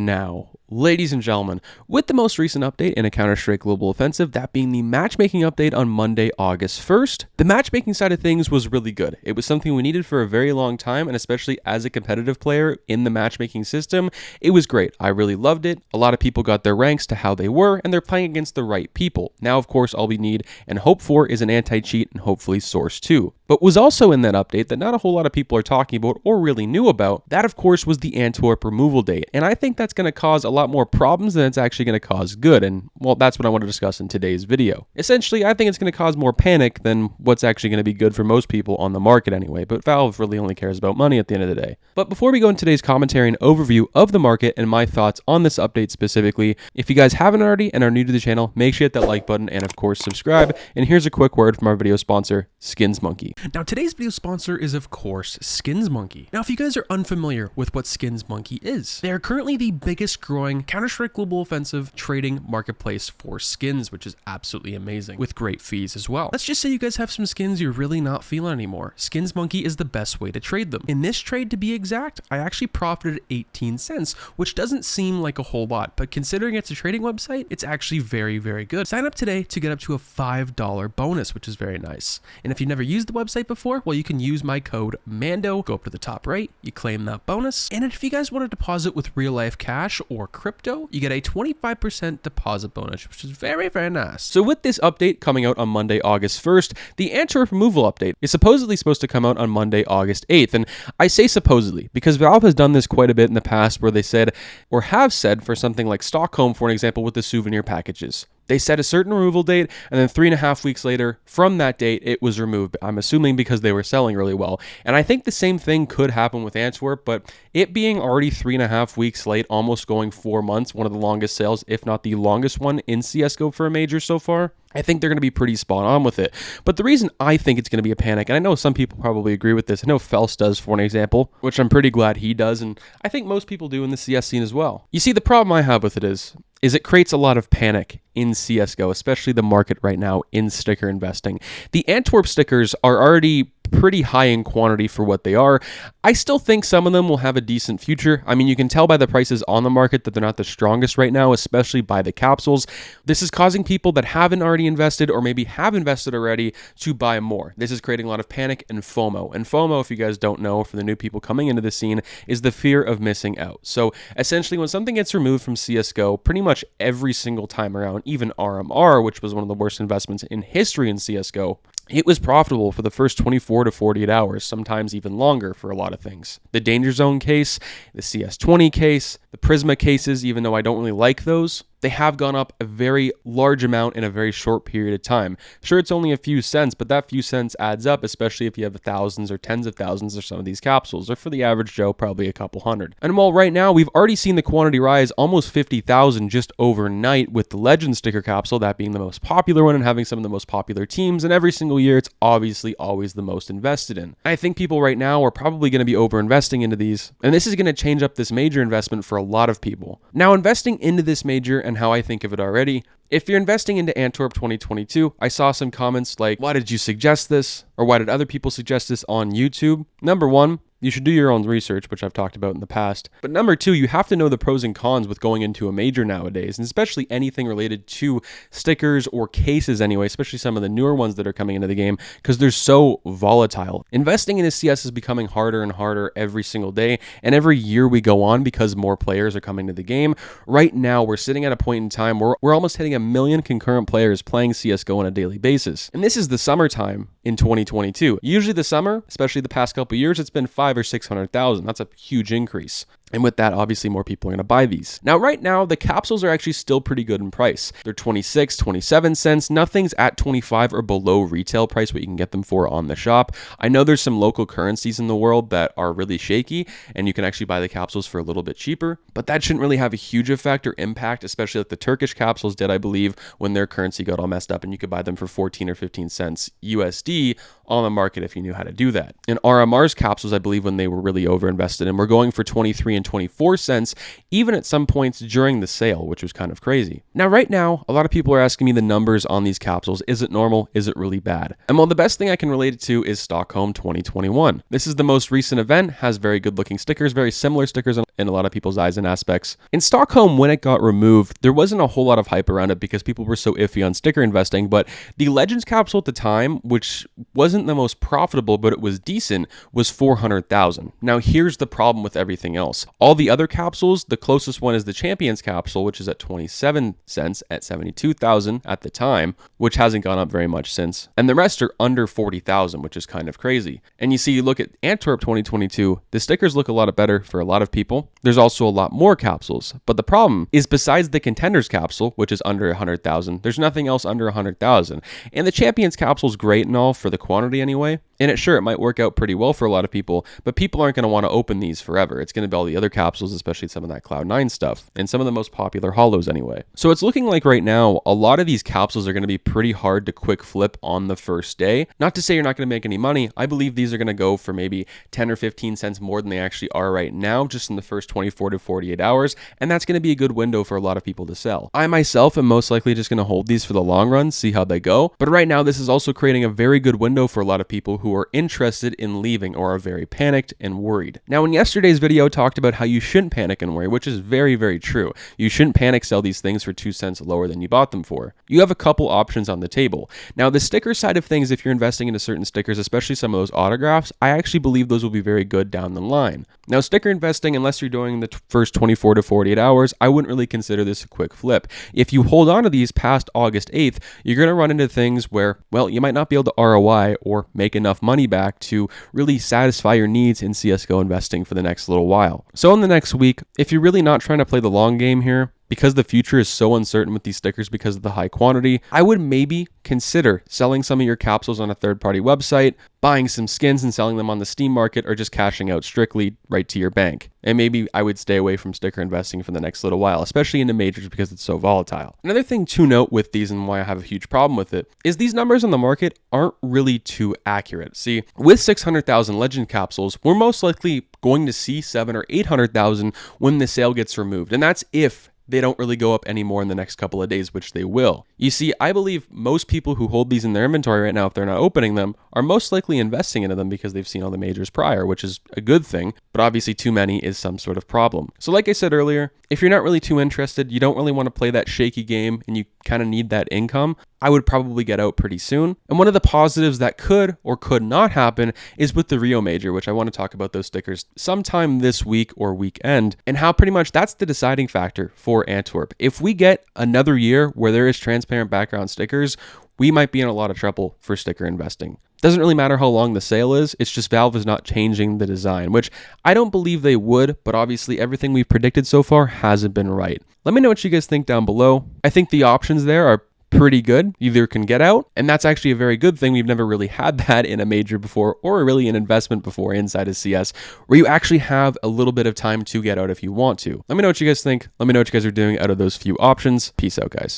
now, ladies and gentlemen, with the most recent update in a Counter-Strike Global Offensive, that being the matchmaking update on Monday, August 1st, the matchmaking side of things was really good. It was something we needed for a very long time, and especially as a competitive player in the matchmaking system, it was great. I really loved it. A lot of people got their ranks to how they were, and they're playing against the right people. Now, of course, all we need and hope for is an anti-cheat and hopefully Source 2. But was also in that update that not a whole lot of people are talking about or really knew about, that of course was the Antwerp removal date. And I think that's going to cause a lot more problems than it's actually going to cause good. And well, that's what I want to discuss in today's video. Essentially, I think it's going to cause more panic than what's actually going to be good for most people on the market anyway. But Valve really only cares about money at the end of the day. But before we go into today's commentary and overview of the market and my thoughts on this update specifically, if you guys haven't already and are new to the channel, make sure you hit that like button and of course subscribe. And here's a quick word from our video sponsor, SkinsMonkey. Now, today's video sponsor is, of course, SkinsMonkey. Now, if you guys are unfamiliar with what SkinsMonkey is, they are currently the biggest growing Counter-Strike Global Offensive trading marketplace for skins, which is absolutely amazing, with great fees as well. Let's just say you guys have some skins you're really not feeling anymore. SkinsMonkey is the best way to trade them. In this trade, to be exact, I actually profited 18 cents, which doesn't seem like a whole lot, but considering it's a trading website, it's actually very, very good. Sign up today to get up to a $5 bonus, which is very nice. And if you've never used the website before, well, you can use my code MANDO, go up to the top right, you claim that bonus, and if you guys want to deposit with real life cash or crypto, you get a 25% deposit bonus, which is very, very nice. So with this update coming out on Monday, August 1st, the Antwerp removal update is supposedly supposed to come out on Monday, August 8th, and I say supposedly because Valve has done this quite a bit in the past where they said, or have said for something like Stockholm, for an example, with the souvenir packages. They set a certain removal date, and then 3.5 weeks later, from that date, it was removed. I'm assuming because they were selling really well. And I think the same thing could happen with Antwerp, but it being already 3.5 weeks late, almost going 4 months, one of the longest sales, if not the longest one in CSGO for a major so far, I think they're going to be pretty spot on with it. But the reason I think it's going to be a panic, and I know some people probably agree with this, I know Fels does for an example, which I'm pretty glad he does, and I think most people do in the CS scene as well. You see, the problem I have with it is it creates a lot of panic in CSGO, especially the market right now in sticker investing. The Antwerp stickers are already pretty high in quantity for what they are. I still think some of them will have a decent future. I mean, you can tell by the prices on the market that they're not the strongest right now, especially by the capsules. This is causing people that haven't already invested or maybe have invested already to buy more. This is creating a lot of panic and FOMO. And FOMO, if you guys don't know, for the new people coming into the scene, is the fear of missing out. So essentially, when something gets removed from CSGO, pretty much every single time around, even RMR, which was one of the worst investments in history in CSGO, it was profitable for the first 24 to 48 hours, sometimes even longer for a lot of things. The Danger Zone case, the CS20 case, the Prisma cases, even though I don't really like those, they have gone up a very large amount in a very short period of time. Sure, it's only a few cents, but that few cents adds up, especially if you have thousands or tens of thousands of some of these capsules, or for the average Joe, probably a couple hundred. And while right now we've already seen the quantity rise almost 50,000 just overnight with the Legend sticker capsule, that being the most popular one and having some of the most popular teams, and every single year it's obviously always the most invested in. I think people right now are probably going to be over-investing into these, and this is going to change up this major investment for a lot of people. Now, investing into this major and how I think of it already, if you're investing into Antwerp 2022, I saw some comments like, why did you suggest this? Or why did other people suggest this on YouTube? Number one, you should do your own research, which I've talked about in the past. But number two, you have to know the pros and cons with going into a major nowadays, and especially anything related to stickers or cases anyway, especially some of the newer ones that are coming into the game, because they're so volatile. Investing in a CS is becoming harder and harder every single day, and every year we go on because more players are coming to the game. Right now, we're sitting at a point in time where we're almost hitting 1 million concurrent players playing CSGO on a daily basis. And this is the summertime in 2022. Usually the summer, especially the past couple years, it's been 500,000 or 600,000. That's a huge increase. And with that, obviously more people are going to buy these. Now, right now, the capsules are actually still pretty good in price. They're 26, 27 cents. Nothing's at 25 or below retail price, what you can get them for on the shop. I know there's some local currencies in the world that are really shaky, and you can actually buy the capsules for a little bit cheaper, but that shouldn't really have a huge effect or impact, especially like the Turkish capsules did, I believe, when their currency got all messed up, and you could buy them for 14 or 15 cents USD on the market if you knew how to do that. And RMR's capsules, I believe, when they were really over invested, and we're going for 23 and 24 cents, even at some points during the sale, which was kind of crazy. Now, right now, a lot of people are asking me the numbers on these capsules. Is it normal? Is it really bad? And well, the best thing I can relate it to is Stockholm 2021. This is the most recent event, has very good looking stickers, very similar stickers in a lot of people's eyes and aspects. In Stockholm, when it got removed, there wasn't a whole lot of hype around it because people were so iffy on sticker investing, but the Legends capsule at the time, which wasn't the most profitable, but it was decent, was 400,000. Now, here's the problem with everything else. All the other capsules, the closest one is the Champions capsule, which is at 27 cents at 72,000 at the time, which hasn't gone up very much since. And the rest are under 40,000, which is kind of crazy. And you see, you look at Antwerp 2022, the stickers look a lot better for a lot of people. There's also a lot more capsules, but the problem is besides the Contenders capsule, which is under 100,000, there's nothing else under 100,000. And the Champions capsule is great and all for the quantity anyway. And it might work out pretty well for a lot of people, but people aren't going to want to open these forever. It's going to be all the other capsules, especially some of that Cloud9 stuff, and some of the most popular holos anyway. So it's looking like right now, a lot of these capsules are going to be pretty hard to quick flip on the first day. Not to say you're not going to make any money. I believe these are going to go for maybe 10 or 15 cents more than they actually are right now, just in the first 24 to 48 hours, and that's going to be a good window for a lot of people to sell. I myself am most likely just going to hold these for the long run, see how they go, but right now this is also creating a very good window for a lot of people who are interested in leaving or are very panicked and worried. Now, in yesterday's video, talked about how you shouldn't panic and worry, which is very, very true. You shouldn't panic sell these things for 2 cents lower than you bought them for. You have a couple options on the table. Now, the sticker side of things, if you're investing into certain stickers, especially some of those autographs, I actually believe those will be very good down the line. Now, sticker investing, unless you're doing the first 24 to 48 hours, I wouldn't really consider this a quick flip. If you hold on to these past August 8th, you're going to run into things where, well, you might not be able to ROI or make enough money back to really satisfy your needs in CSGO investing for the next little while. So in the next week, if you're really not trying to play the long game here, because the future is so uncertain with these stickers because of the high quantity, I would maybe consider selling some of your capsules on a third-party website, buying some skins and selling them on the Steam market, or just cashing out strictly right to your bank. And maybe I would stay away from sticker investing for the next little while, especially into majors because it's so volatile. Another thing to note with these and why I have a huge problem with it is these numbers on the market aren't really too accurate. See, with 600,000 Legend capsules, we're most likely going to see 700,000 or 800,000 when the sale gets removed. And that's if they don't really go up anymore in the next couple of days, which they will. You see, I believe most people who hold these in their inventory right now, if they're not opening them, are most likely investing into them because they've seen all the majors prior, which is a good thing, but obviously too many is some sort of problem. So like I said earlier, if you're not really too interested, you don't really want to play that shaky game, and you kind of need that income, I would probably get out pretty soon. And one of the positives that could or could not happen is with the Rio Major, which I want to talk about those stickers sometime this week or weekend, and how pretty much that's the deciding factor for Antwerp. If we get another year where there is transparent background stickers, we might be in a lot of trouble for sticker investing. Doesn't really matter how long the sale is, it's just Valve is not changing the design, which I don't believe they would, but obviously everything we've predicted so far hasn't been right. Let me know what you guys think down below. I think the options there are pretty good. Either can get out, and that's actually a very good thing. We've never really had that in a major before, or really an investment before inside of CS, where you actually have a little bit of time to get out if you want to. Let me know what you guys think. Let me know what you guys are doing out of those few options. Peace out, guys.